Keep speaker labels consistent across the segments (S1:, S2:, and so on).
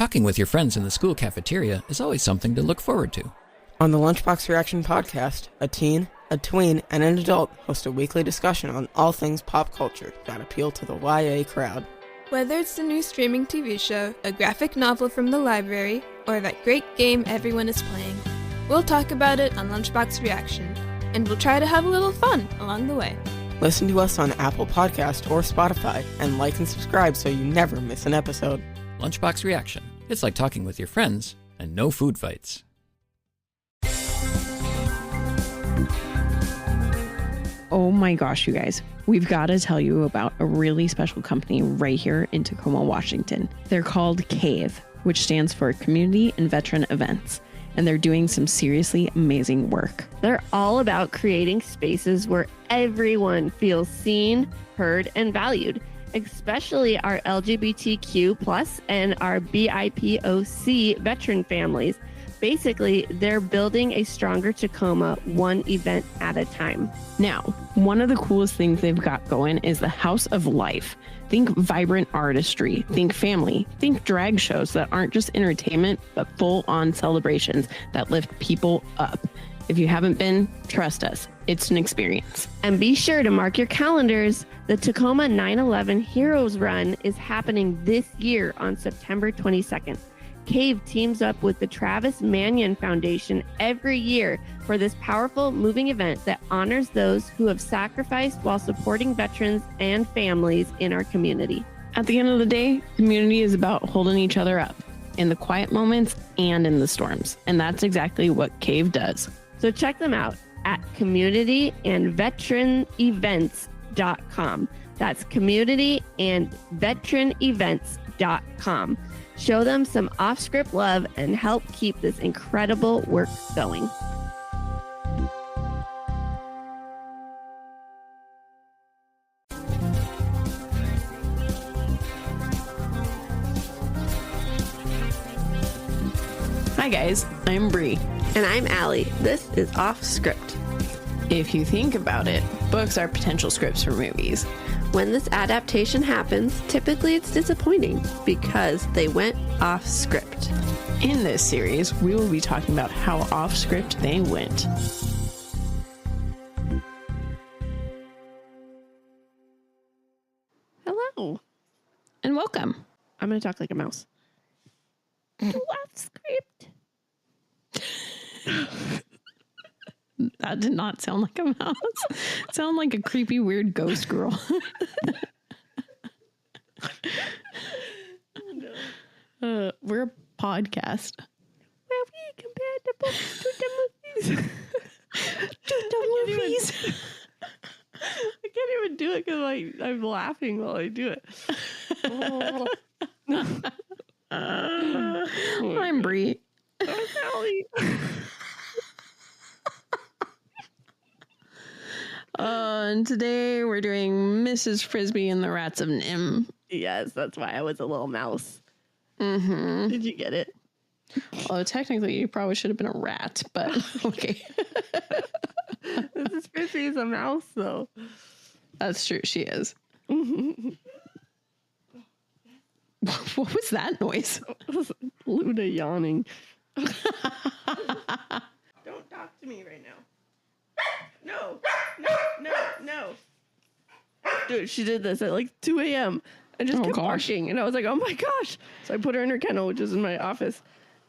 S1: Talking with your friends in the school cafeteria is always something to look forward to.
S2: On the Lunchbox Reaction podcast, a teen, a tween, and an adult host a weekly discussion on all things pop culture that appeal to the YA crowd.
S3: Whether it's the new streaming TV show, a graphic novel from the library, or that great game everyone is playing, we'll talk about it on Lunchbox Reaction, and we'll try to have a little fun along the way.
S2: Listen to us on Apple Podcast or Spotify, and like and subscribe so you never miss an episode.
S1: Lunchbox Reaction. It's like talking with your friends and no food fights.
S4: Oh my gosh, you guys. We've got to tell you about a really special company right here in Tacoma, Washington. They're called CAVE, which stands for Community and Veteran Events, and they're doing some seriously amazing work.
S5: They're all about creating spaces where everyone feels seen, heard, and valued, especially our LGBTQ plus and our BIPOC veteran families. Basically, they're building a stronger Tacoma one event at a time.
S4: Now, one of the coolest things they've got going is the House of Life. Think vibrant artistry, think family, think drag shows that aren't just entertainment, but full-on celebrations that lift people up. If you haven't been, trust us, it's an experience.
S5: And be sure to mark your calendars. The Tacoma 9/11 Heroes Run is happening this year on September 22nd. CAVE teams up with the Travis Manion Foundation every year for this powerful, moving event that honors those who have sacrificed while supporting veterans and families in our community.
S4: At the end of the day, community is about holding each other up in the quiet moments and in the storms. And that's exactly what CAVE does.
S5: So check them out at communityandveteranevents.com. That's communityandveteranevents.com. Show them some Offscript love and help keep this incredible work going.
S4: Hi guys, I'm Bri.
S5: And I'm Alli. This is Offscript.
S4: If you think about it, books are potential scripts for movies.
S5: When this adaptation happens, typically it's disappointing because they went off script.
S4: In this series, we will be talking about how off script they went.
S5: Hello.
S4: And welcome.
S5: I'm going to talk like a mouse. Off script.
S4: That did not sound like a mouse. It sounded like a creepy, weird ghost girl. We're a podcast.
S5: Where we compare the books to the movies. I can't even do it because I'm laughing while I do it.
S4: I'm Bri.
S5: I'm Alli.
S4: And today we're doing Mrs. Frisby and the Rats of Nimh.
S5: Yes, that's why I was a little mouse.
S4: Mm-hmm.
S5: Did you get it?
S4: Well, technically, you probably should have been a rat, but okay.
S5: Mrs. Frisby is a mouse, though.
S4: That's true. She is. What was that noise?
S5: Luna yawning. Don't talk to me right now. No. Dude, she did this at like 2 a.m. and just kept barking. And I was like, oh my gosh. So I put her in her kennel, which is in my office.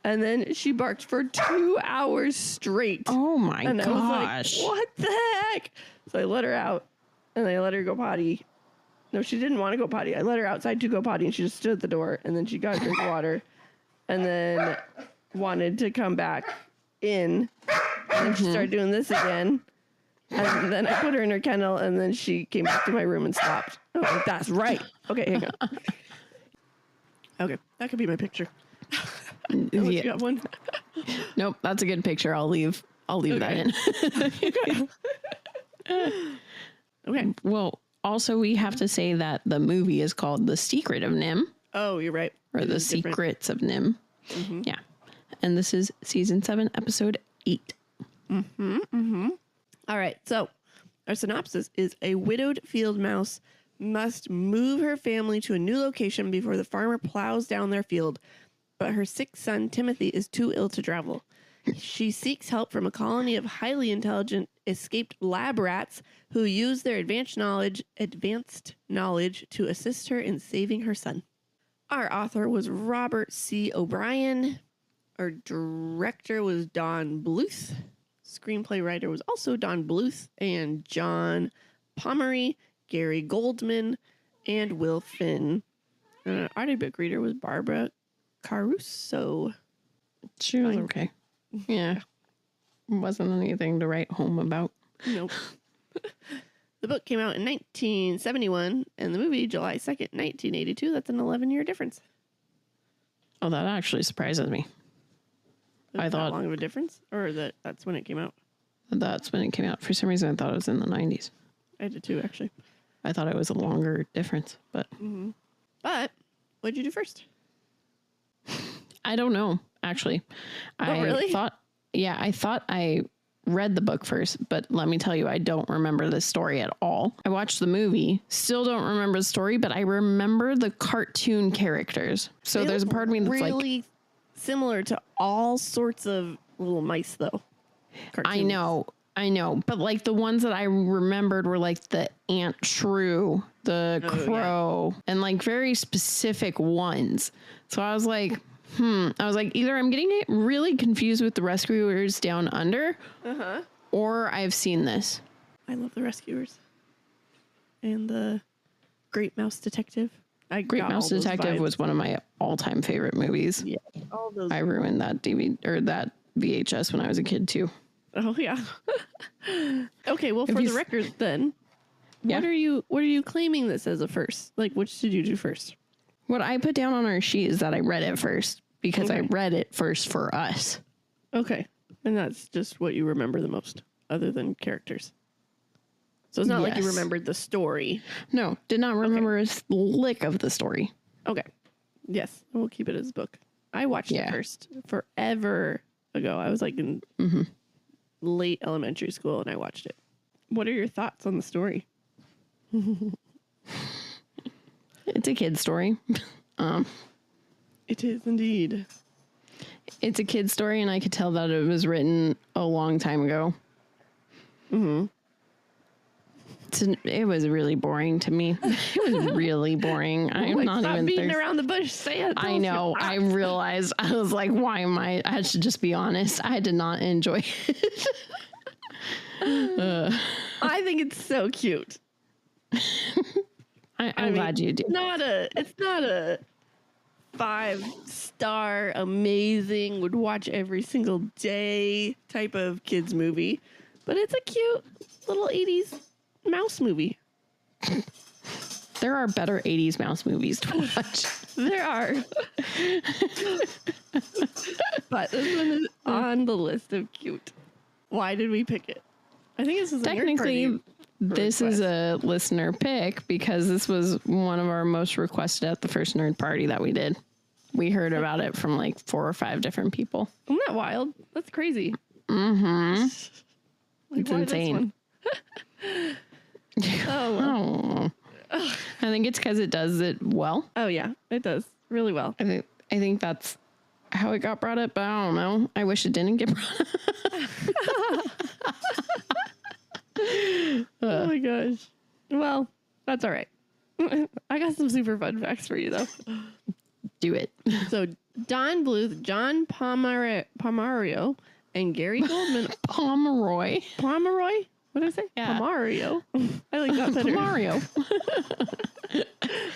S5: And then she barked for 2 hours straight.
S4: Oh my
S5: and
S4: gosh.
S5: I was like, what the heck? So I let her out and I let her go potty. No, she didn't want to go potty. I let her outside to go potty and she just stood at the door and then she got a drink of water and then wanted to come back in. And then she started doing this again. And then I put her in her kennel, and then she came back to my room and stopped. I was like, that's right. Okay, hang on. Okay, that could be my picture. You got one?
S4: Nope, that's a good picture. I'll leave that in.
S5: Okay.
S4: Well, also we have to say that the movie is called The Secret of Nimh.
S5: Oh, you're right.
S4: Or The Secrets of Nimh.
S5: Mm-hmm.
S4: Yeah. And this is season 7, episode 8.
S5: Mm-hmm. Mm-hmm. All right, so our synopsis is a widowed field mouse must move her family to a new location before the farmer plows down their field. but her sick son, Timothy, is too ill to travel. She seeks help from a colony of highly intelligent escaped lab rats who use their advanced knowledge to assist her in saving her son. Our author was Robert C. O'Brien. Our director was Don Bluth. Screenplay writer was also Don Bluth and John Pomeroy, Gary Goldman, and Will Finn. And our audiobook reader was Barbara Caruso.
S4: She was okay. Yeah. Wasn't anything to write home about.
S5: Nope. The book came out in 1971 and the movie July 2nd, 1982. That's an 11-year difference.
S4: Oh, that actually surprises me.
S5: That's
S4: I thought
S5: that long of a difference, or that's when it came out.
S4: That's when it came out. For some reason, I thought it was in the 90s.
S5: I did too, actually.
S4: I thought it was a longer difference, but
S5: But what'd you do first?
S4: I don't know. Actually,
S5: really?
S4: I thought I read the book first, but let me tell you, I don't remember the story at all. I watched the movie, still don't remember the story, but I remember the cartoon characters. So there's a part of me that's
S5: really similar to all sorts of little mice, though. Cartoons.
S4: I know, but like the ones that I remembered were like the Aunt Shrew, the Crow, and like very specific ones. So I was like, either I'm getting it really confused with the Rescuers Down Under, or I've seen this.
S5: I love the Rescuers and the Great Mouse Detective.
S4: Great Mouse Detective was one of my all-time favorite movies.
S5: Yeah, all those.
S4: I ruined that DVD or that VHS when I was a kid too.
S5: Oh yeah. Okay, well, for the record, then, what are you claiming this as a first? Like, which did you do first?
S4: What I put down on our sheet is that I read it first because I read it first for us.
S5: Okay, and that's just what you remember the most, other than characters. So it's not like you remembered the story.
S4: No, did not remember a lick of the story.
S5: Okay, yes, we'll keep it as a book. I watched it first forever ago. I was like in late elementary school, and I watched it. What are your thoughts on the story?
S4: It's a kid's story.
S5: It is indeed.
S4: It's a kid's story, and I could tell that it was written a long time ago. It was really boring to me. It was really boring. I'm not
S5: stop
S4: even
S5: beating around the bush. Say it.
S4: I know. I realized. I was like, why am I? I should just be honest. I did not enjoy it.
S5: I think it's so cute.
S4: I'm glad you do.
S5: It's not a 5-star amazing would watch every single day type of kids movie, but it's a cute little 80s mouse movie.
S4: There are better 80s mouse movies to watch.
S5: There are. But this one is on the list of cute. Why did we pick it? I think this is
S4: technically this is a listener pick because this was one of our most requested at the first nerd party that we did. We heard about it from like 4 or 5 different people.
S5: Isn't that wild? That's crazy.
S4: It's insane.
S5: Oh.
S4: I think it's because it does it well.
S5: Oh yeah, it does really well.
S4: I think that's how it got brought up, but I don't know. I wish it didn't get brought up.
S5: Oh my gosh. Well, that's all right. I got some super fun facts for you though.
S4: Do it.
S5: So Don Bluth, John Pomeroy, and Gary Goldman.
S4: Pomeroy.
S5: What did I say?
S4: Yeah.
S5: Pomeroy. I like that better.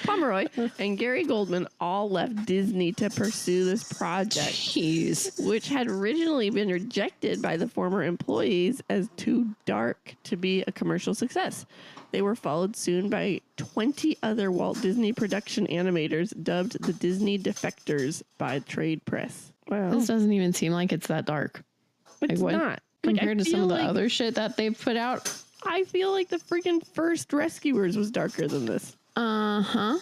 S5: Pomeroy and Gary Goldman all left Disney to pursue this project.
S4: Jeez.
S5: Which had originally been rejected by the former employees as too dark to be a commercial success. They were followed soon by 20 other Walt Disney production animators dubbed the Disney Defectors by trade press. Wow.
S4: This doesn't even seem like it's that dark.
S5: It's not.
S4: Compared to some of the other shit that they've put out.
S5: I feel like the freaking first Rescuers was darker than this.
S4: Uh-huh.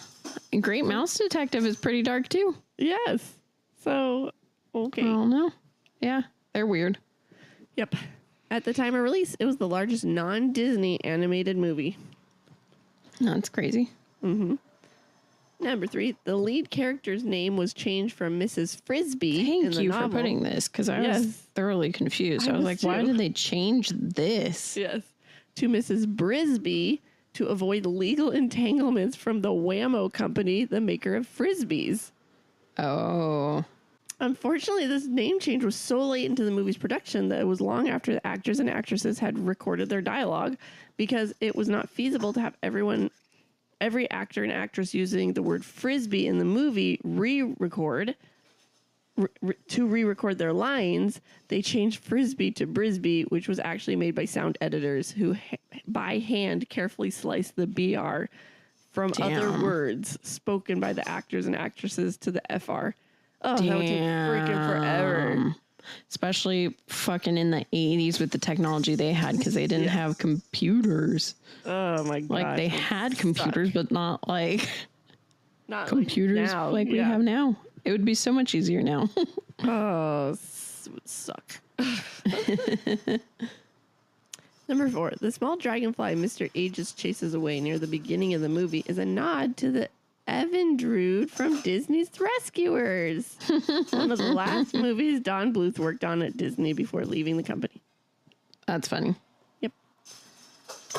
S4: Great Mouse Detective is pretty dark too.
S5: Yes. So, okay.
S4: I don't know. Yeah, they're weird.
S5: Yep. At the time of release, it was the largest non-Disney animated movie.
S4: That's crazy.
S5: Number 3, the lead character's name was changed from Mrs. Frisby.
S4: Thank you for putting this, because I was thoroughly confused. I was like, why did they change this?
S5: Yes. To Mrs. Brisby to avoid legal entanglements from the Whammo company, the maker of Frisbees.
S4: Oh.
S5: Unfortunately, this name change was so late into the movie's production that it was long after the actors and actresses had recorded their dialogue, because it was not feasible to have every actor and actress using the word Frisbee in the movie re-record their lines. They changed Frisbee to Brisby, which was actually made by sound editors who by hand carefully sliced the BR from other words spoken by the actors and actresses to the FR. Oh, that would take freaking forever.
S4: Especially fucking in the 80s with the technology they had, because they didn't have computers.
S5: Oh my god!
S4: Like they had computers, but not like computers
S5: like
S4: we have now. It would be so much easier now.
S5: Oh, it would suck. Number 4, the small dragonfly Mr. Aegis chases away near the beginning of the movie is a nod to the Evan Drood from Disney's Rescuers. One of the last movies Don Bluth worked on at Disney before leaving the company.
S4: That's funny.
S5: Yep.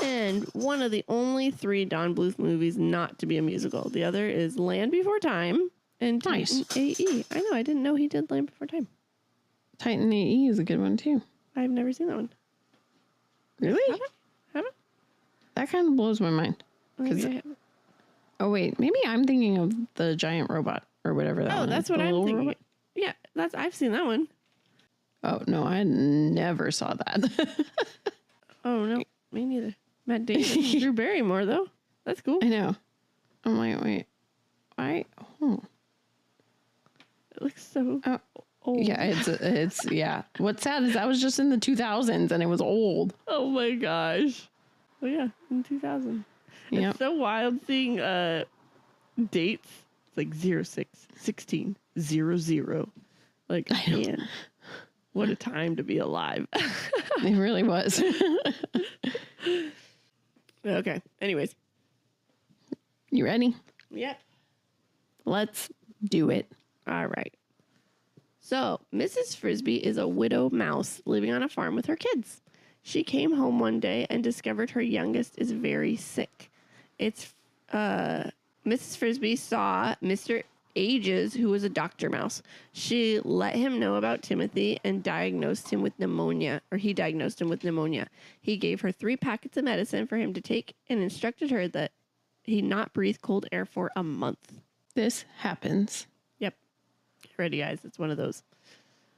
S5: And one of the only 3 Don Bluth movies not to be a musical. The other is Land Before Time and Titan AE. I know, I didn't know he did Land Before Time.
S4: Titan AE is a good one too.
S5: I've never seen that one.
S4: Really?
S5: Haven't?
S4: That kind of blows my mind. Oh wait, maybe I'm thinking of the giant robot or whatever that one is.
S5: That's what I'm thinking. Robot? Yeah, I've seen that one.
S4: Oh no, I never saw that.
S5: Oh no, me neither. Matt Damon, Drew Barrymore though. That's cool.
S4: I know. I'm like, wait,
S5: it looks so old.
S4: Yeah, it's yeah. What's sad is that was just in the 2000s and it was old.
S5: Oh my gosh. Oh yeah, in 2000.
S4: Yep.
S5: It's so wild seeing dates. It's like 06/16/00. Like, man, what a time to be alive.
S4: It really was.
S5: Okay. Anyways.
S4: You ready?
S5: Yep.
S4: Let's do it.
S5: All right. So, Mrs. Frisby is a widow mouse living on a farm with her kids. She came home one day and discovered her youngest is very sick. It's Mrs. Frisby saw Mr. Aegis, who was a doctor mouse. She let him know about Timothy and diagnosed him with pneumonia, or he diagnosed him with pneumonia. He gave her 3 packets of medicine for him to take and instructed her that he not breathe cold air for a month.
S4: This happens.
S5: Yep. Get ready, guys. It's one of those.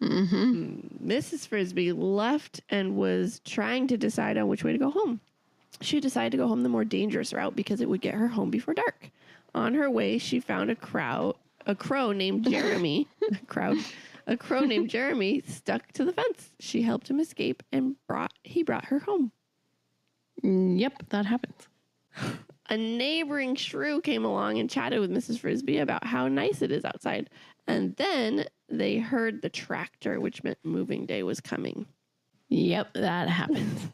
S5: Mrs. Frisby left and was trying to decide on which way to go home. She decided to go home the more dangerous route because it would get her home before dark. On her way, she found a crow named Jeremy. A crow named Jeremy stuck to the fence. She helped him escape and he brought her home.
S4: Yep, that happens.
S5: A neighboring shrew came along and chatted with Mrs. Frisby about how nice it is outside. And then they heard the tractor, which meant moving day was coming.
S4: Yep, that happens.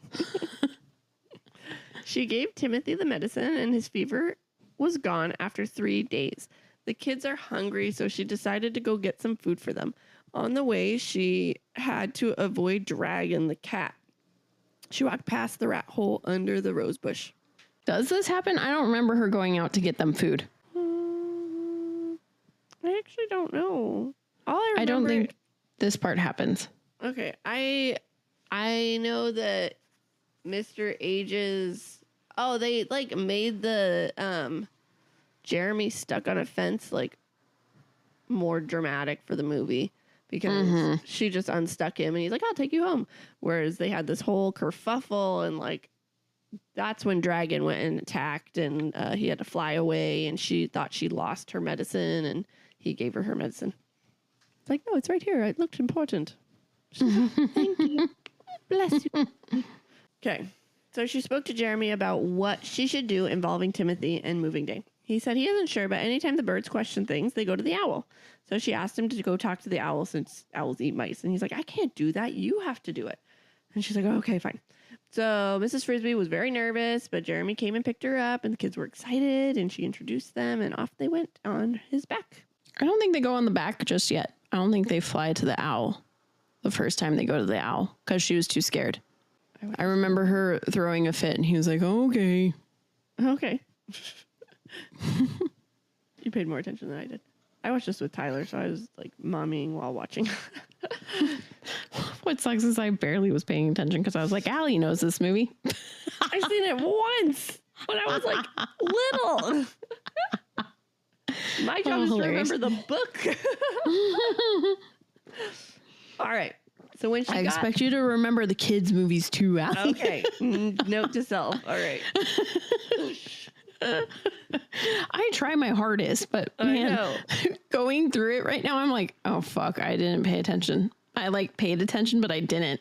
S5: She gave Timothy the medicine and his fever was gone after 3 days. The kids are hungry, so she decided to go get some food for them. On the way, she had to avoid Dragon the cat. She walked past the rat hole under the rose bush.
S4: Does this happen? I don't remember her going out to get them food.
S5: I actually don't know. All I remember,
S4: I don't think this part happens.
S5: Okay, I know that Mr. Aegis. Oh, they like made the Jeremy stuck on a fence like more dramatic for the movie because she just unstuck him and he's like, I'll take you home. Whereas they had this whole kerfuffle and like that's when Dragon went and attacked and he had to fly away and she thought she lost her medicine and he gave her medicine. It's like, no, it's right here. It looked important. She's like, thank you. Bless you. Okay. So she spoke to Jeremy about what she should do involving Timothy and moving day. He said he isn't sure, but anytime the birds question things, they go to the owl. So she asked him to go talk to the owl since owls eat mice. And he's like, I can't do that. You have to do it. And she's like, oh, okay, fine. So Mrs. Frisby was very nervous, but Jeremy came and picked her up, and the kids were excited, and she introduced them, and off they went on his back.
S4: I don't think they go on the back just yet. I don't think they fly to the owl the first time they go to the owl because she was too scared. I remember her throwing a fit, and he was like, okay.
S5: Okay. You paid more attention than I did. I watched this with Tyler, so I was like mommying while watching.
S4: What sucks is I barely was paying attention because I was like, Allie knows this movie.
S5: I seen it once when I was like little. My job is to remember the book. All right. So when I
S4: expect you to remember the kids' movies too, Allie.
S5: Okay. Note to self. All right.
S4: I try my hardest, but man, going through it right now, I'm like, oh fuck, I didn't pay attention. I like paid attention, but I didn't.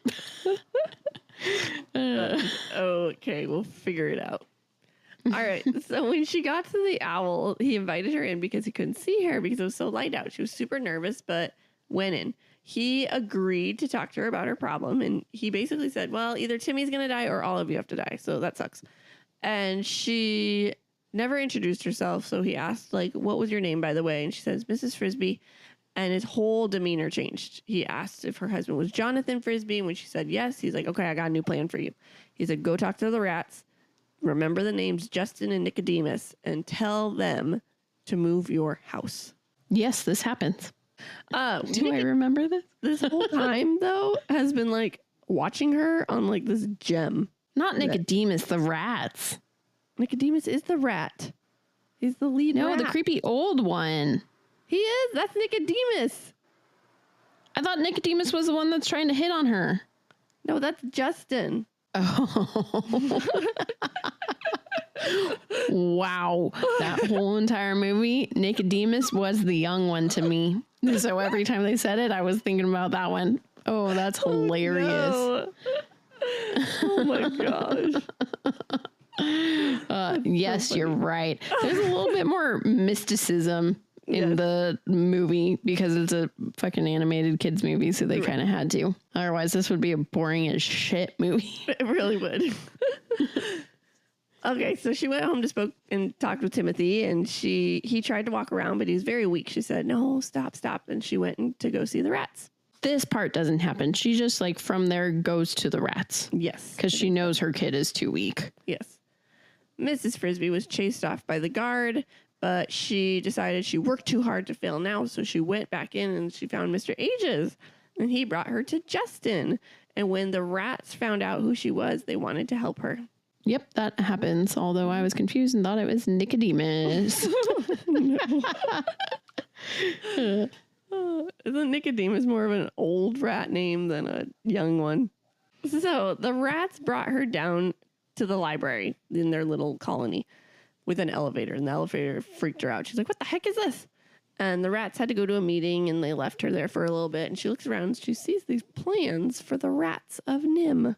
S5: Okay, we'll figure it out. All right. So when she got to the owl, he invited her in because he couldn't see her because it was so light out. She was super nervous, but went in. He agreed to talk to her about her problem. And he basically said, well, either Timmy's going to die or all of you have to die. So that sucks. And she never introduced herself. So he asked, like, what was your name, by the way? And she says, Mrs. Frisby. And his whole demeanor changed. He asked if her husband was Jonathan Frisby. And when she said yes, he's like, okay, I got a new plan for you. He said, go talk to the rats. Remember the names Justin and Nicodemus and tell them to move your house.
S4: Yes, this happens. Do I remember this?
S5: This whole time, though, has been like watching her on like this gem.
S4: Not Nicodemus, the rats.
S5: Nicodemus is the rat. He's the lead rat.
S4: No, the creepy old one.
S5: He is. That's Nicodemus.
S4: I thought Nicodemus was the one that's trying to hit on her.
S5: No, that's Justin.
S4: Oh. Wow. That whole entire movie, Nicodemus was the young one to me. So every time they said it, I was thinking about that one. Oh, that's hilarious.
S5: Oh, no. Oh my gosh.
S4: Yes, so you're right. There's a little bit more mysticism in the movie because it's a fucking animated kids movie, so they kind of had to. Otherwise, this would be a boring as shit movie.
S5: It really would. Okay, so she went home to spoke and talked with Timothy, and he tried to walk around, but he was very weak. She said, no, stop. And she went to go see the rats.
S4: This part doesn't happen. She just like from there goes to the rats.
S5: Yes.
S4: Because she knows her kid is too weak.
S5: Yes. Mrs. Frisby was chased off by the guard, but she decided she worked too hard to fail now. So she went back in and she found Mr. Ages, and he brought her to Justin. And when the rats found out who she was, they wanted to help her.
S4: Yep, that happens. Although I was confused and thought it was Nicodemus.
S5: Isn't Nicodemus more of an old rat name than a young one? So the rats brought her down to the library in their little colony with an elevator, and the elevator freaked her out. She's like, what the heck is this? And the rats had to go to a meeting, and they left her there for a little bit. And she looks around and she sees these plans for the rats of Nimh.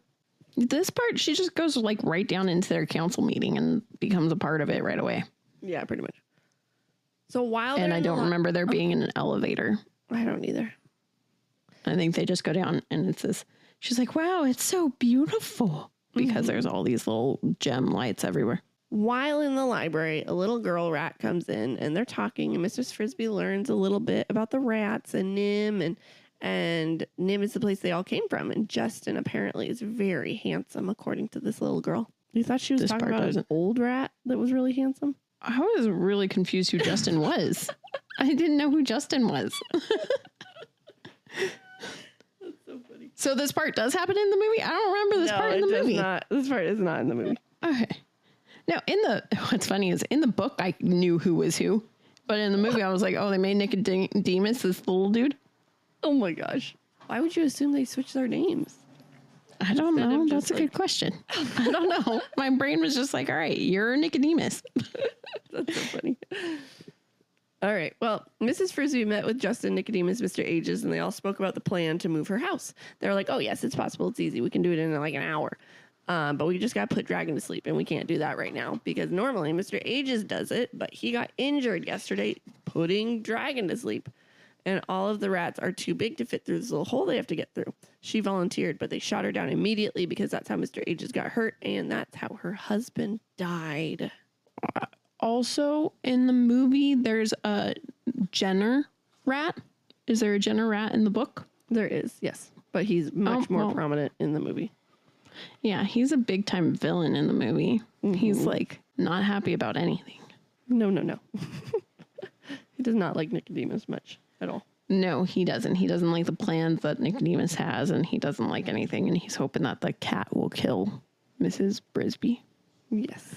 S4: This part, she just goes like right down into their council meeting and becomes a part of it right away.
S5: Yeah, pretty much. So while
S4: and I don't remember there being an elevator.
S5: I don't either.
S4: I think they just go down and it says, she's like, wow, it's so beautiful. Because there's all these little gem lights everywhere.
S5: While in the library, a little girl rat comes in and they're talking, and Mrs. Frisby learns a little bit about the rats and Nimh, and Nimh is the place they all came from. And Justin apparently is very handsome, according to this little girl. You thought she was talking about an old rat that was really handsome?
S4: I was really confused who Justin was. I didn't know who Justin was.
S5: That's so funny.
S4: So this part does happen in the movie? I don't remember this part in the movie.
S5: Not. This part is not in the movie.
S4: Okay. Now, what's funny is in the book, I knew who was who. But in the movie, I was like, oh, they made Nicodemus this little dude.
S5: Oh my gosh. Why would you assume they switched their names?
S4: I don't know. That's a good question. I don't know. My brain was just like, all right, you're Nicodemus.
S5: That's so funny. All right. Well, Mrs. Frisby met with Justin, Nicodemus, Mr. Ages, and they all spoke about the plan to move her house. They were like, oh, yes, it's possible. It's easy. We can do it in like an hour. But we just got to put Dragon to sleep, and we can't do that right now because normally Mr. Ages does it, but he got injured yesterday putting Dragon to sleep. and all of the rats are too big to fit through this little hole they have to get through. She volunteered, but they shot her down immediately because that's how Mr. Ages got hurt, and that's how her husband died.
S4: Also, in the movie, there's a Jenner rat. Is there a Jenner rat in the book?
S5: There is, yes. But he's much more prominent in the movie.
S4: Yeah, he's a big-time villain in the movie. Mm-hmm. He's, like, not happy about anything.
S5: No. He does not like Nicodemus much at all.
S4: No, he doesn't. He doesn't like the plans that Nicodemus has, and he doesn't like anything, and he's hoping that the cat will kill Mrs. Frisby.
S5: Yes.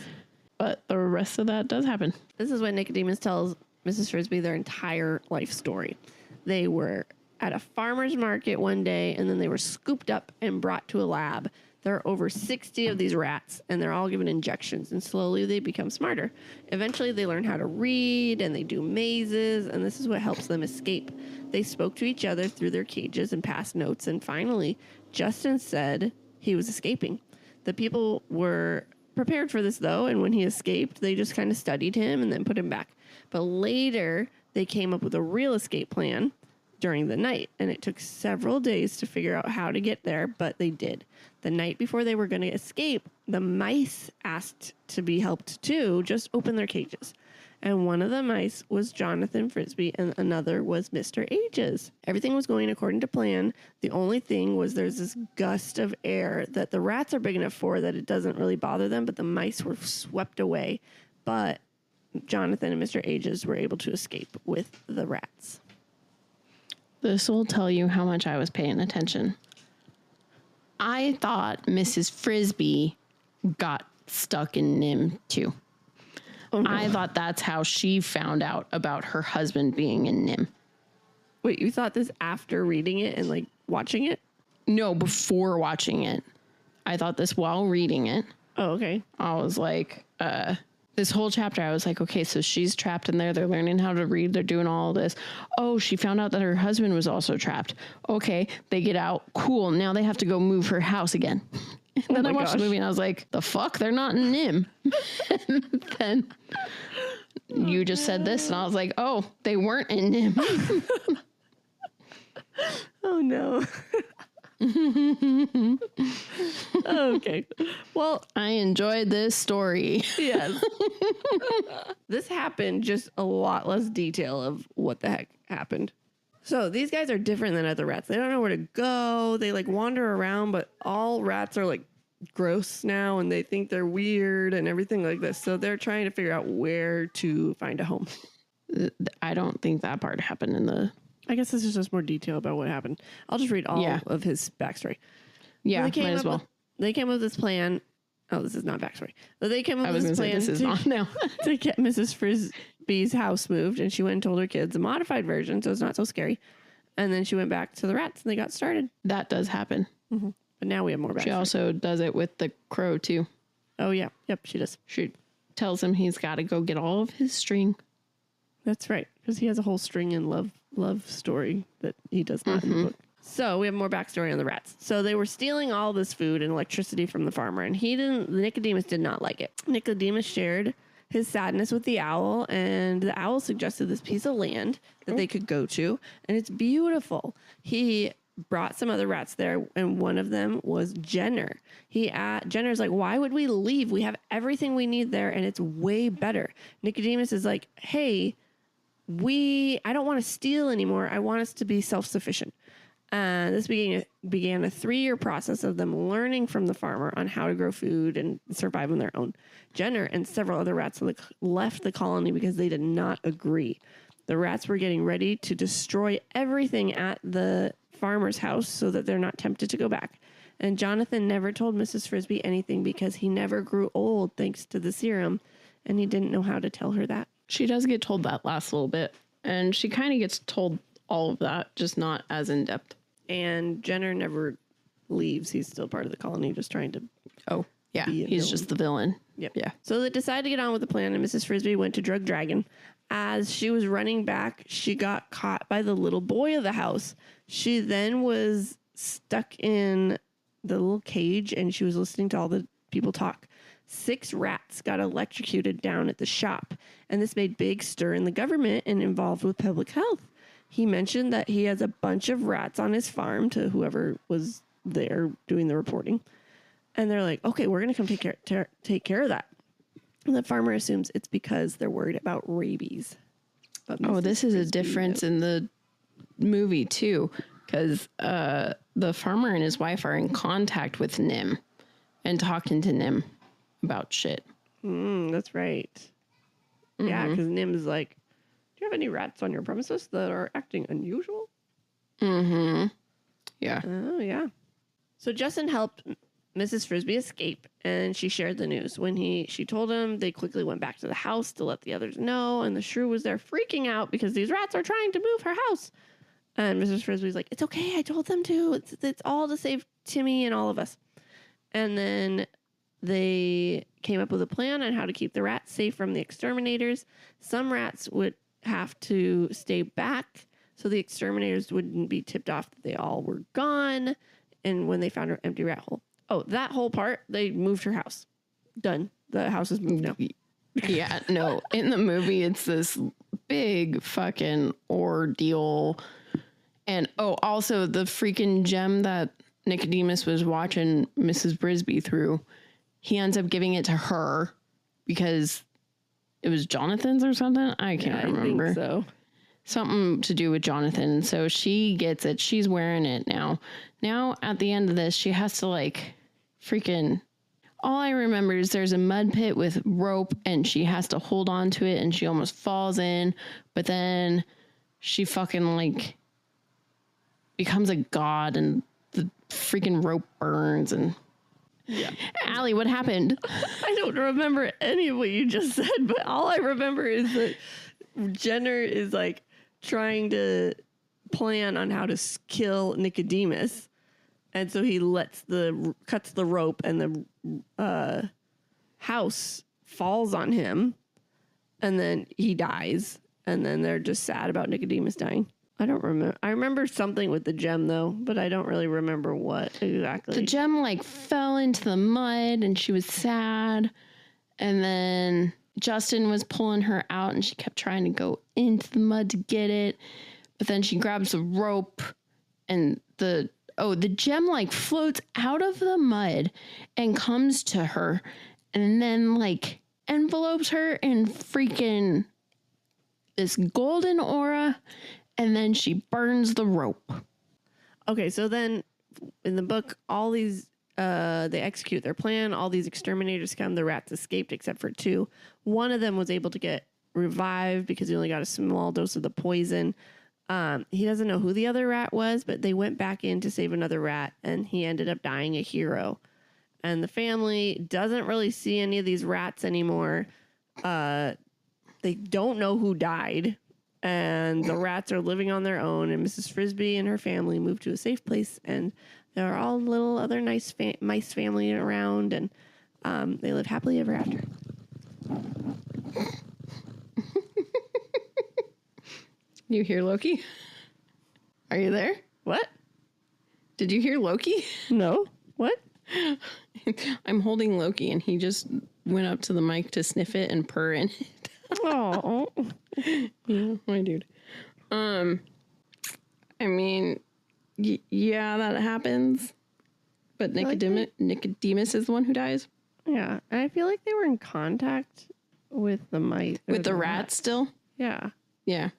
S4: But the rest of that does happen.
S5: This is when Nicodemus tells Mrs. Frisby their entire life story. They were at a farmer's market one day, and then they were scooped up and brought to a lab. There are over 60 of these rats, and they're all given injections, and slowly they become smarter. Eventually, they learn how to read, and they do mazes, and this is what helps them escape. They spoke to each other through their cages and passed notes, and finally, Justin said he was escaping. The people were prepared for this, though, and when he escaped, they just kind of studied him and then put him back. But later, they came up with a real escape plan during the night, and it took several days to figure out how to get there, but they did. The night before they were going to escape, the mice asked to be helped too, just open their cages. And one of the mice was Jonathan Frisby, and another was Mr. Ages. Everything was going according to plan. The only thing was there's this gust of air that the rats are big enough for that it doesn't really bother them, but the mice were swept away. But Jonathan and Mr. Ages were able to escape with the rats.
S4: This will tell you how much I was paying attention. I thought Mrs. Frisby got stuck in Nimh too. Oh, no. I thought that's how she found out about her husband being in Nimh.
S5: Wait, you thought this after reading it and like watching it?
S4: No, before watching it. I thought this while reading it.
S5: Oh, okay.
S4: I was like, this whole chapter, I was like, okay, so she's trapped in there. They're learning how to read. They're doing all of this. Oh, she found out that her husband was also trapped. Okay, they get out. Cool. Now they have to go move her house again. And then I watched the movie and I was like, the fuck? They're not in Nimh. And then you just said this and I was like, oh, they weren't in Nimh.
S5: Oh, no. Okay. Well,
S4: I enjoyed this story.
S5: Yes. This happened, just a lot less detail of what the heck happened. So these guys are different than other rats. They don't know where to go. They like wander around, but all rats are like gross now and they think they're weird and everything like this. So they're trying to figure out where to find a home.
S4: I don't think that part happened in the...
S5: I guess this is just more detail about what happened. I'll just read all of his backstory.
S4: Yeah, might as well.
S5: They came up with this plan. Oh, this is not backstory. But they came up with this plan to get Mrs. Frisby's house moved, and she went and told her kids a modified version, so it's not so scary. And then she went back to the rats, and they got started.
S4: That does happen.
S5: Mm-hmm. But now we have more backstory.
S4: She also does it with the crow, too.
S5: Oh, yeah. Yep, she does.
S4: She tells him he's got to go get all of his string.
S5: That's right, because he has a whole string and love story that he does not in the book. So we have more backstory on the rats. So they were stealing all this food and electricity from the farmer, and Nicodemus did not like it. Nicodemus shared his sadness with the owl, and the owl suggested this piece of land that they could go to, and it's beautiful. He brought some other rats there, and one of them was Jenner. Jenner's like, why would we leave? We have everything we need there, and it's way better. Nicodemus is like, hey, I don't want to steal anymore. I want us to be self-sufficient. This began a 3-year process of them learning from the farmer on how to grow food and survive on their own. Jenner and several other rats left the colony because they did not agree. The rats were getting ready to destroy everything at the farmer's house so that they're not tempted to go back. And Jonathan never told Mrs. Frisby anything because he never grew old thanks to the serum, and he didn't know how to tell her that.
S4: She does get told that last little bit, and she kind of gets told all of that, just not as in-depth.
S5: And Jenner never leaves. He's still part of the colony, just trying to...
S4: Oh, yeah. He's just the villain.
S5: Yep. Yeah. So they decided to get on with the plan, and Mrs. Frisby went to Drug Dragon. As she was running back, she got caught by the little boy of the house. She then was stuck in the little cage, and she was listening to all the people talk. 6 rats got electrocuted down at the shop, and this made big stir in the government and involved with public health. he mentioned that he has a bunch of rats on his farm to whoever was there doing the reporting. And they're like, okay, we're going to come take care of that. And the farmer assumes it's because they're worried about rabies. But
S4: this is a difference in the movie, too. Because the farmer and his wife are in contact with Nimh and talking to Nimh about shit.
S5: That's right. Mm-hmm. Yeah, because Nimh is like, do you have any rats on your premises that are acting unusual?
S4: Mm-hmm. Yeah.
S5: Oh, yeah. So Justin helped Mrs. Frisby escape, and she shared the news. When she told him, they quickly went back to the house to let the others know, and the shrew was there freaking out because these rats are trying to move her house. And Mrs. Frisby's like, it's okay, I told them to. It's all to save Timmy and all of us. And then they came up with a plan on how to keep the rats safe from the exterminators. Some rats would have to stay back so the exterminators wouldn't be tipped off that they all were gone. And when they found her empty rat hole. Oh, that whole part, they moved her house. Done. The house is moved now.
S4: Yeah, no. In the movie, it's this big fucking ordeal. And, also the freaking gem that Nicodemus was watching Mrs. Frisby through, he ends up giving it to her because it was Jonathan's or something. I can't remember.
S5: I think so.
S4: Something to do with Jonathan. So she gets it. She's wearing it now. Now, at the end of this, she has to freaking... All I remember is there's a mud pit with rope and she has to hold on to it and she almost falls in. But then she fucking becomes a god and the freaking rope burns and... Yeah. Allie, what happened?
S5: I don't remember any of what you just said, but all I remember is that Jenner is trying to plan on how to kill Nicodemus. And so he cuts the rope and the house falls on him and then he dies. And then they're just sad about Nicodemus dying. I don't remember. I remember something with the gem though, but I don't really remember what exactly.
S4: The gem fell into the mud and she was sad. And then Justin was pulling her out and she kept trying to go into the mud to get it. But then she grabs the rope and the gem floats out of the mud and comes to her and then envelopes her in freaking this golden aura. And then she burns the rope.
S5: Okay, so then in the book, all these, they execute their plan. All these exterminators come. The rats escaped except for 2. One of them was able to get revived because he only got a small dose of the poison. He doesn't know who the other rat was, but they went back in to save another rat, and he ended up dying a hero. And the family doesn't really see any of these rats anymore. They don't know who died. And the rats are living on their own, and Mrs. Frisby and her family moved to a safe place, and there are all little other nice mice family around, and they live happily ever after.
S4: You hear Loki? Are you there?
S5: What?
S4: Did you hear Loki?
S5: No. What?
S4: I'm holding Loki, and he just went up to the mic to sniff it and purr in it.
S5: Oh,
S4: yeah, my dude. I mean, yeah, that happens. But Nicodemus is the one who dies.
S5: Yeah, and I feel like they were in contact with the mice.
S4: With the rats still?
S5: Yeah.
S4: Yeah.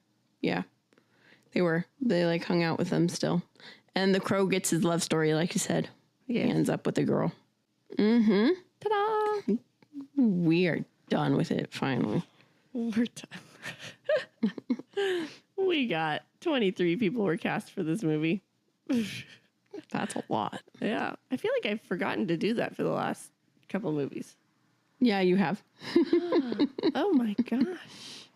S4: Yeah. They were. They hung out with them still. And the crow gets his love story, like you said. Yeah. He ends up with the girl. Mm-hmm.
S5: Ta-da!
S4: We are done with it, finally.
S5: We're done. We got 23 people were cast for this movie.
S4: That's a lot.
S5: Yeah. I feel like I've forgotten to do that for the last couple movies.
S4: Yeah, you have.
S5: Oh my gosh.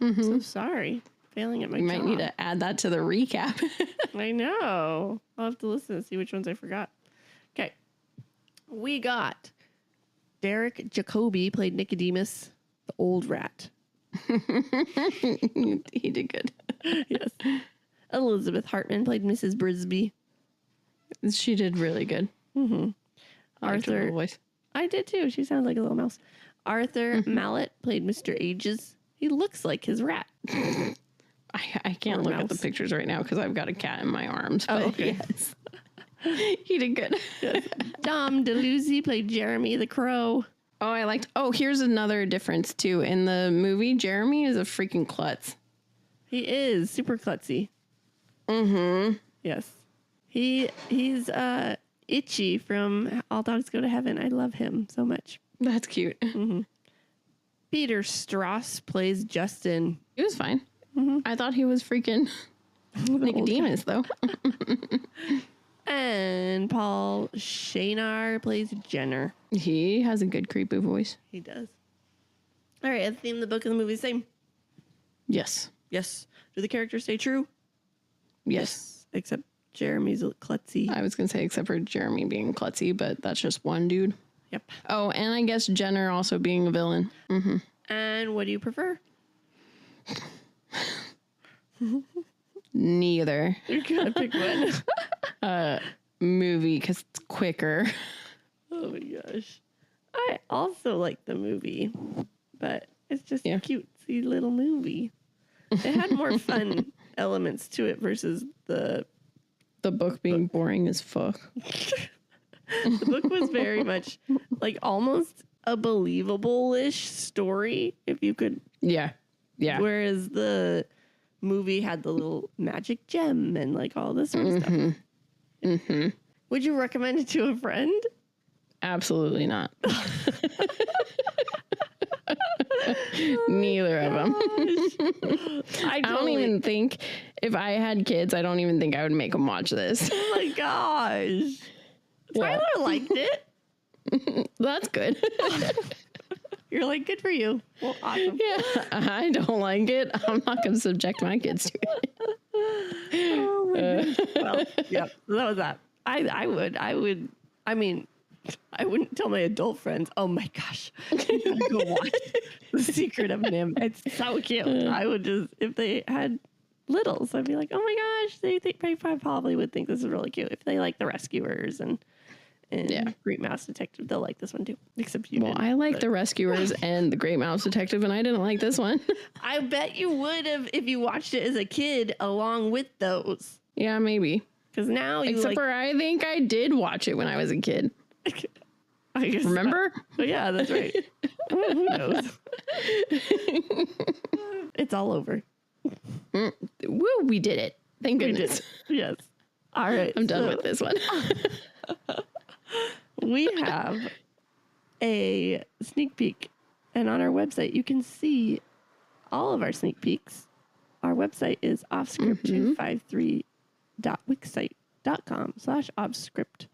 S5: Mm-hmm. So sorry. Failing at my job.
S4: You might need to add that to the recap.
S5: I know. I'll have to listen and see which ones I forgot. Okay. We got Derek Jacobi played Nicodemus, the old rat.
S4: He did good.
S5: Yes. Elizabeth Hartman played Mrs. Frisby.
S4: She did really good.
S5: Mm-hmm.
S4: Arthur. Voice.
S5: I did too. She sounds like a little mouse. Arthur Mallet played Mr. Ages. He looks like his rat.
S4: I can't look at the pictures right now because I've got a cat in my arms. But okay. Yes. He did good.
S5: Yes. Dom DeLuise played Jeremy the Crow.
S4: Here's another difference too. In the movie, Jeremy is a freaking klutz.
S5: He is super klutzy.
S4: Mm-hmm.
S5: Yes. He's Itchy from All Dogs Go to Heaven. I love him so much.
S4: That's cute.
S5: Mm-hmm. Peter Strauss plays Justin.
S4: He was fine. Mm-hmm. I thought he was freaking Nicodemus, though.
S5: And Paul Shanar plays Jenner.
S4: He has a good creepy voice.
S5: He does. All right, the theme of the book and the movie is the same.
S4: Yes.
S5: Yes. Do the characters stay true?
S4: Yes.
S5: Except Jeremy's klutzy.
S4: I was going to say except for Jeremy being klutzy, but that's just one dude.
S5: Yep.
S4: Oh, and I guess Jenner also being a villain. Mm-hmm.
S5: And what do you prefer?
S4: Neither.
S5: You gotta pick one.
S4: Movie, because it's quicker.
S5: Oh my gosh. I also like the movie, but it's just a cutesy little movie. It had more fun elements to it versus the
S4: book being boring as fuck.
S5: The book was very much like almost a believable-ish story, if you could.
S4: Yeah. Yeah.
S5: Whereas the movie had the little magic gem and like all this sort of stuff. Mm-hmm. Would you recommend it to a friend?
S4: Absolutely not. Neither of them. I don't even think if I had kids, I don't even think I would make them watch this.
S5: Oh my gosh. Tyler liked it.
S4: That's good.
S5: You're like, good for you. Well, awesome.
S4: Yeah, I don't like it. I'm not going to subject my kids to it.
S5: Oh my goodness. Well, yeah, so that was that. I would. I mean, I wouldn't tell my adult friends, oh my gosh, you gotta go watch The Secret of Nimh. It's so cute. I would just, if they had littles, I'd be like, oh my gosh, they probably would think this is really cute. If they like The Rescuers and Great Mouse Detective, they'll like this one too. Except you didn't,
S4: I like The Rescuers and The Great Mouse Detective, and I didn't like this one.
S5: I bet you would have if you watched it as a kid along with those.
S4: Yeah, maybe.
S5: Because now you
S4: Except for I think I did watch it when I was a kid.
S5: I guess
S4: remember?
S5: Yeah, that's right. Well, who knows? It's all over.
S4: Woo, we did it. Thank goodness.
S5: Yes. All right.
S4: I'm done with this one.
S5: We have a sneak peek. And on our website, you can see all of our sneak peeks. Our website is offscript253.wixsite.com/offscript.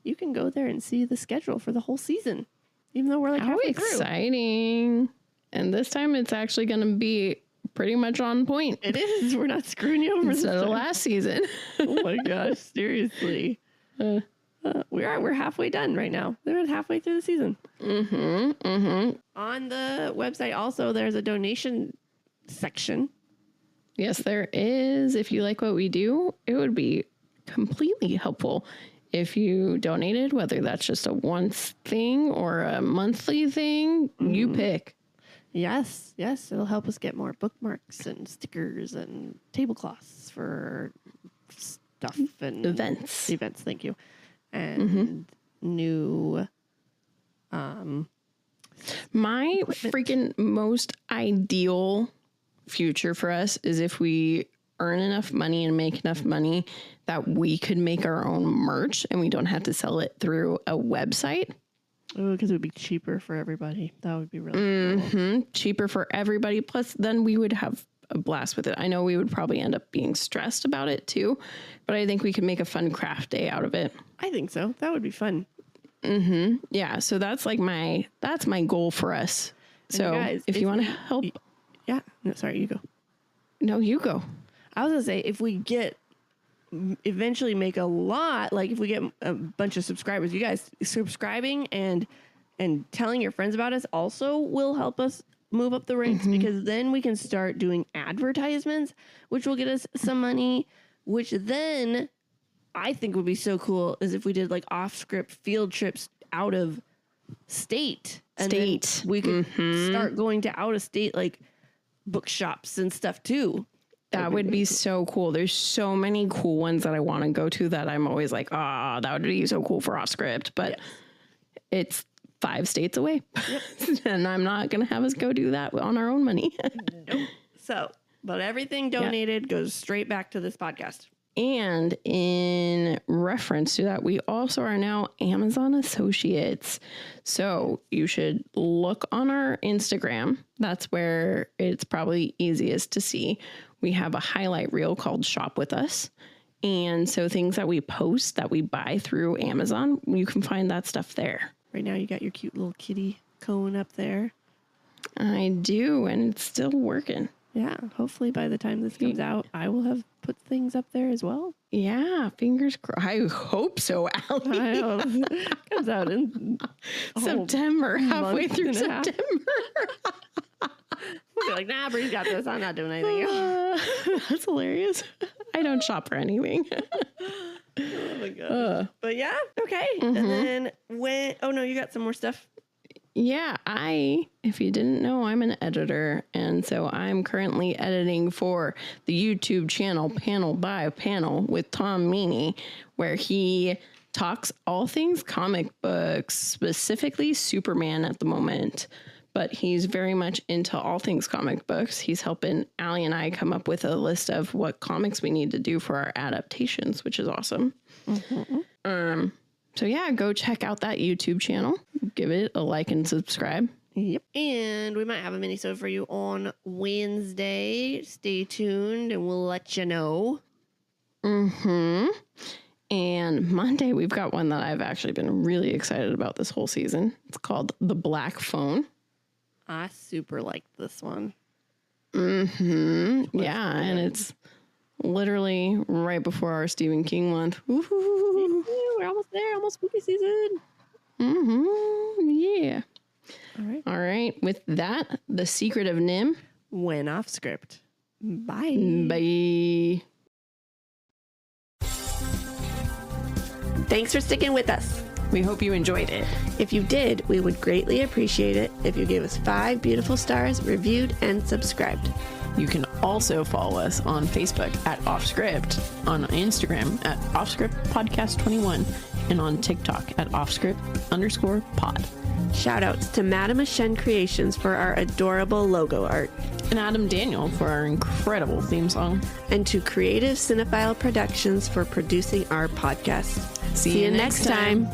S5: You can go there and see the schedule for the whole season, even though we're like halfway through.
S4: Exciting. And this time it's actually going to be pretty much on point.
S5: It is. We're not screwing you over
S4: instead of last season.
S5: Oh my gosh, seriously. We're halfway done right now. We're halfway through the season. On the website also, there's a donation section.
S4: Yes, there is. If you like what we do, it would be completely helpful if you donated, whether that's just a once thing or a monthly thing, you pick.
S5: Yes. It'll help us get more bookmarks and stickers and tablecloths for stuff and
S4: events.
S5: Thank you. And new
S4: my freaking most ideal future for us is if we earn enough money and make enough money that we could make our own merch and we don't have to sell it through a website.
S5: Oh, because it would be cheaper for everybody. That would be really cool.
S4: Cheaper for everybody. Plus, then we would have a blast with it. I know we would probably end up being stressed about it too, but I think we could make a fun craft day out of it.
S5: I think so. That would be fun.
S4: Yeah. So that's like that's my goal for us. So
S5: guys,
S4: if you want to help.
S5: Yeah. No, sorry, you go.
S4: No, you go.
S5: I was going to say, if we eventually make a lot, like if we get a bunch of subscribers, you guys subscribing and telling your friends about us also will help us move up the ranks, because then we can start doing advertisements, which will get us some money, which then I think would be so cool is if we did like off-script field trips out of state. And then we could start going to out of state, like bookshops and stuff too.
S4: That would be so cool. There's so many cool ones that I want to go to that I'm always like, that would be so cool for Offscript. But it's 5 states away. Yep. And I'm not going to have us go do that on our own money.
S5: Nope. So, but everything donated goes straight back to this podcast.
S4: And in reference to that, we also are now Amazon associates. So you should look on our Instagram. That's where it's probably easiest to see. We have a highlight reel called Shop With Us. And so things that we post that we buy through Amazon, you can find that stuff there.
S5: Right now you got your cute little kitty cone up there.
S4: I do, and it's still working.
S5: Yeah, hopefully by the time this comes out, I will have put things up there as well.
S4: Yeah, fingers crossed. I hope so, Allie.
S5: I know. It comes out in
S4: September, halfway through September.
S5: We'll be like, nah, Bri's got this. I'm not doing anything else.
S4: That's hilarious. I don't shop for anything.
S5: Oh my gosh. But yeah, okay. And then you got some more stuff.
S4: Yeah, if you didn't know, I'm an editor. And so I'm currently editing for the YouTube channel Panel by Panel with Tom Meany, where he talks all things comic books, specifically Superman at the moment. But he's very much into all things comic books. He's helping Allie and I come up with a list of what comics we need to do for our adaptations, which is awesome. So yeah, go check out that YouTube channel. Give it a like and subscribe.
S5: Yep. And we might have a mini-sode for you on Wednesday. Stay tuned and we'll let you know.
S4: And Monday, we've got one that I've actually been really excited about this whole season. It's called The Black Phone.
S5: I super like this one.
S4: Yeah, and it's literally right before our Stephen King month. Woo-hoo.
S5: We're almost there, almost spooky season.
S4: Yeah.
S5: All
S4: right. With that, The Secret of Nimh
S5: went off script. Bye.
S4: Bye.
S5: Thanks for sticking with us.
S4: We hope you enjoyed it.
S5: If you did, we would greatly appreciate it if you gave us 5 beautiful stars, reviewed, and subscribed.
S1: You can also follow us on Facebook at Offscript, on Instagram at Offscript Podcast 21, and on TikTok at Offscript_pod.
S5: Shoutouts to Madame Ashen Creations for our adorable logo art.
S4: And Adam Daniel for our incredible theme song.
S5: And to Creative Cinephile Productions for producing our podcast.
S4: See you next time.